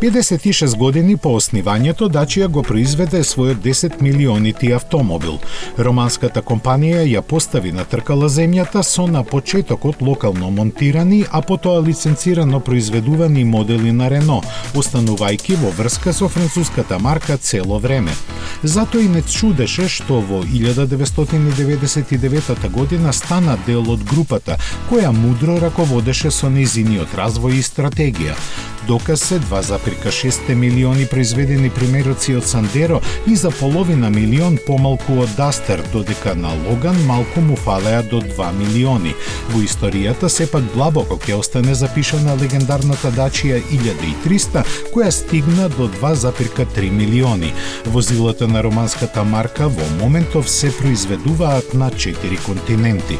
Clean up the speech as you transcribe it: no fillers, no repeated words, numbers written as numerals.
56 години по основањето, Dacia го произведе својот 10 милионити автомобил. Романската компанија ја постави на тркала земјата со на почетокот локално монтирани, а потоа лиценцирано произведувани модели на Рено, останувајќи во врска со француската марка цело време. Затоа и не чудеше што во 1999 година стана дел од групата, која мудро раководеше со нејзиниот развој и стратегија. Доказ се 2,6 милиони произведени примероци од Сандеро и за половина милион помалку од Дастер, додека на Логан малку му фалеа до 2 милиони. Во историјата сепак длабоко ќе остане запишана легендарната Dacia 1300, која стигна до 2,3 милиони. Возилата на романската марка во моментов се произведуваат на 4 континенти.